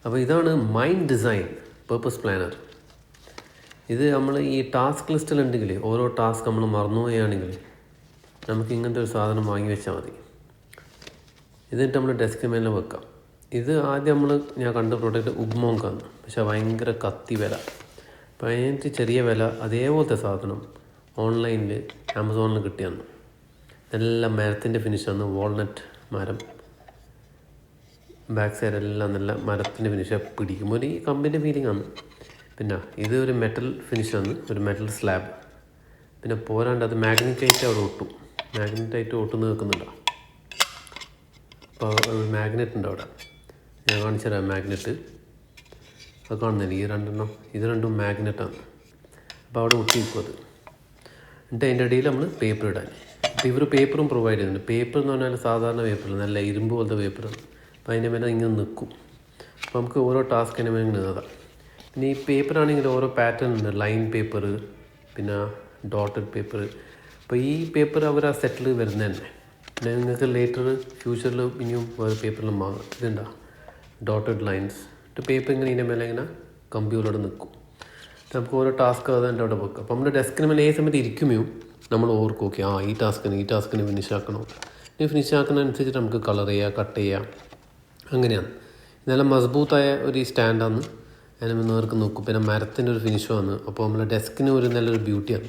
അപ്പോൾ ഇതാണ് mind design purpose planar. ഇത് നമ്മൾ ഈ ടാസ്ക് ലിസ്റ്റിലുണ്ടെങ്കിൽ ഓരോ ടാസ്ക് നമ്മൾ മറന്നുപോവുകയാണെങ്കിൽ നമുക്ക് ഇങ്ങനത്തെ ഒരു സാധനം വാങ്ങി വെച്ചാൽ മതി. ഇതിട്ട് നമ്മൾ ഡെസ്ക് മേലെ വെക്കാം. ഇത് ആദ്യം ഞാൻ കണ്ട പ്രോഡക്റ്റ് ഉഗ്മോങ്കാണ്, പക്ഷേ ഭയങ്കര കത്തി വില. അപ്പോൾ അതിനകത്ത് ചെറിയ വില അതേപോലത്തെ സാധനം ഓൺലൈനിൽ ആമസോണിൽ കിട്ടിയാണ്. നല്ല മരത്തിൻ്റെ ഫിനിഷാണ്, വാൾനട്ട് മരം, ബാക്ക് സൈഡെല്ലാം നല്ല മരത്തിൻ്റെ ഫിനിഷ്, പിടിക്കുമ്പോൾ ഈ കമ്പിൻ്റെ ഫീലിംഗ് ആണ്. പിന്നെ ഇത് ഒരു മെറ്റൽ ഫിനിഷാണ്, ഒരു മെറ്റൽ സ്ലാബ്. പിന്നെ പോരാണ്ട് അത് മാഗ്നറ്റായിട്ട് അവിടെ ഒട്ടും, മാഗ്നറ്റായിട്ട് ഒട്ടുന്ന നിൽക്കുന്നുണ്ടോ. അപ്പോൾ ഒരു മാഗ്നറ്റ് ഉണ്ട് അവിടെ, ഞാൻ കാണിച്ചു തരാം. മാഗ്നറ്റ് അത് കാണുന്നില്ല, ഇത് രണ്ടും മാഗ്നറ്റാണ്. അപ്പോൾ അവിടെ ഒട്ടി നിൽക്കും അത്. എന്നിട്ട് അതിൻ്റെ ഇടയിൽ നമ്മൾ പേപ്പർ ഇടാൻ. അപ്പോൾ ഇവർ പേപ്പറും പ്രൊവൈഡ് ചെയ്യുന്നുണ്ട്. പേപ്പർ എന്ന് പറഞ്ഞാൽ സാധാരണ പേപ്പറല്ല, നല്ല ഇരുമ്പ് പോലത്തെ പേപ്പറാണ്. അപ്പോൾ അതിൻ്റെ മേലെ ഇങ്ങനെ നിൽക്കും. അപ്പോൾ നമുക്ക് ഓരോ ടാസ്കിൻ്റെ മേലെ ഇങ്ങനെ എഴുതാം. പിന്നെ ഈ പേപ്പറാണെങ്കിൽ ഓരോ പാറ്റേൺ ഉണ്ട്, ലൈൻ പേപ്പർ, പിന്നെ ഡോട്ടഡ് പേപ്പർ. അപ്പോൾ ഈ പേപ്പർ അവർ ആ സെറ്റിൽ വരുന്നത് തന്നെ. പിന്നെ നിങ്ങൾക്ക് ലേറ്റർ ഫ്യൂച്ചറിൽ ഇനിയും വേറെ പേപ്പറിലും വാങ്ങാം. ഇതുണ്ടാ ഡോട്ടഡ് ലൈൻസ്. പേപ്പർ ഇങ്ങനെ ഇതിൻ്റെ മേലെ ഇങ്ങനെ കമ്പ്യൂട്ടറോടെ നിൽക്കും. നമുക്ക് ഓരോ ടാസ്ക് അതിൻ്റെ അവിടെ വെക്കാം. അപ്പോൾ നമ്മുടെ ഡെസ്കിന് മേലെ ഏത് സമയത്ത് ഇരിക്കുമോ നമ്മൾ ഓർക്കും, ഓക്കെ ഈ ടാസ്കിന് ഫിനിഷ് ആക്കണം. ഈ ഫിനിഷ് ആക്കുന്നതനുസരിച്ചിട്ട് നമുക്ക് കളർ ചെയ്യുക, കട്ട് ചെയ്യുക, അങ്ങനെയാണ്. നല്ല മസ്ബൂത്തായ ഒരു സ്റ്റാൻഡാണ്, അതിന് നേർക്ക് നോക്കും. പിന്നെ മരത്തിൻ്റെ ഒരു ഫിനിഷുമാണ്. അപ്പോൾ നമ്മുടെ ഡെസ്കിന് ഒരു നല്ലൊരു ബ്യൂട്ടിയാണ്.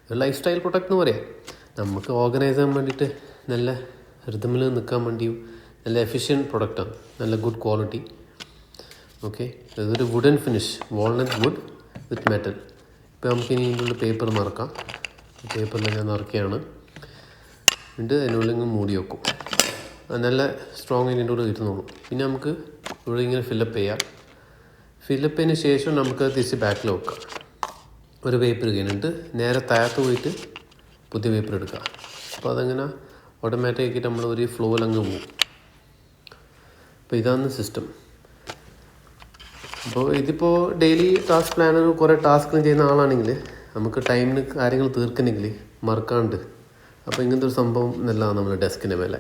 ഒരു ലൈഫ് സ്റ്റൈൽ പ്രൊഡക്റ്റ് എന്ന് പറയാം. നമുക്ക് ഓർഗനൈസ് ചെയ്യാൻ വേണ്ടിയിട്ട് നല്ല റിതമിൽ നിൽക്കാൻ വേണ്ടിയും നല്ല എഫിഷ്യൻറ്റ് പ്രൊഡക്റ്റാണ്, നല്ല ഗുഡ് ക്വാളിറ്റി. ഓക്കെ, ഇതൊരു wooden finish, walnut wood with metal. ഇപ്പോൾ നമുക്കിനി ഇതിൻ്റെ പേപ്പർ നിറക്കാം. പേപ്പറിൽ ഞാൻ നിറക്കുകയാണ്. എന്നിട്ട് അതിനുള്ളിൽ മൂടി വെക്കും. നല്ല സ്ട്രോങ് ഇതിൻ്റെ കൂടെ ഇരുന്നോളും. പിന്നെ നമുക്ക് ഇവിടെ ഇങ്ങനെ ഫില്ലപ്പ് ചെയ്യാം. ഫില്ലപ്പ് ചെയ്തതിന് ശേഷം നമുക്ക് തിരിച്ച് ബാക്കിൽ വെക്കാം. ഒരു പേപ്പർ കഴിഞ്ഞിട്ട് നേരെ താഴത്ത് പോയിട്ട് പുതിയ പേപ്പർ എടുക്കുക. അപ്പോൾ അതങ്ങനെ ഓട്ടോമാറ്റിക്കായിട്ട് നമ്മൾ ഒരു ഫ്ലോയിലങ്ങ് പോകും. അപ്പോൾ ഇതാണ് സിസ്റ്റം. അപ്പോൾ ഇതിപ്പോൾ ഡെയിലി ടാസ്ക് പ്ലാനർ കുറേ ടാസ്കുകൾ ചെയ്യുന്ന ആളാണെങ്കിൽ നമുക്ക് ടൈമിന് കാര്യങ്ങൾ തീർക്കണമെങ്കിൽ മറക്കാണ്ട്, അപ്പോൾ ഇങ്ങനത്തെ ഒരു സംഭവം നല്ലതാണ് നമ്മുടെ ഡെസ്കിൻ്റെ മേലെ.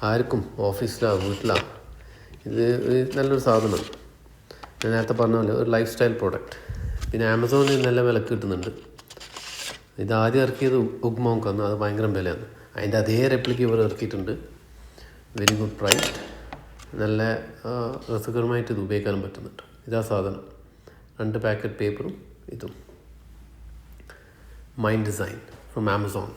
ആർക്കും ഓഫീസിലാണ് വീട്ടിലാണ് ഇത് നല്ലൊരു സാധനമാണ്. ഞാൻ നേരത്തെ പറഞ്ഞ പോലെ ഒരു ലൈഫ് സ്റ്റൈൽ പ്രോഡക്റ്റ്. പിന്നെ ആമസോണിൽ നല്ല വിലക്ക് കിട്ടുന്നുണ്ട്. ഇത് ആദ്യം ഇറക്കിയത് ഉഗ്മോങ്കാണ്, അത് ഭയങ്കര വിലയാണ്. അതിൻ്റെ അതേ റെപ്ലിക്ക് ഇവർ ഇറക്കിയിട്ടുണ്ട്. വെരി ഗുഡ് പ്രൈസ്, നല്ല രസകരമായിട്ട് ഇത് ഉപയോഗിക്കാനും പറ്റുന്നുണ്ട്. ഇതാ സാധനം, 2 പാക്കറ്റ് പേപ്പറും ഇതും. Mind design from Amazon.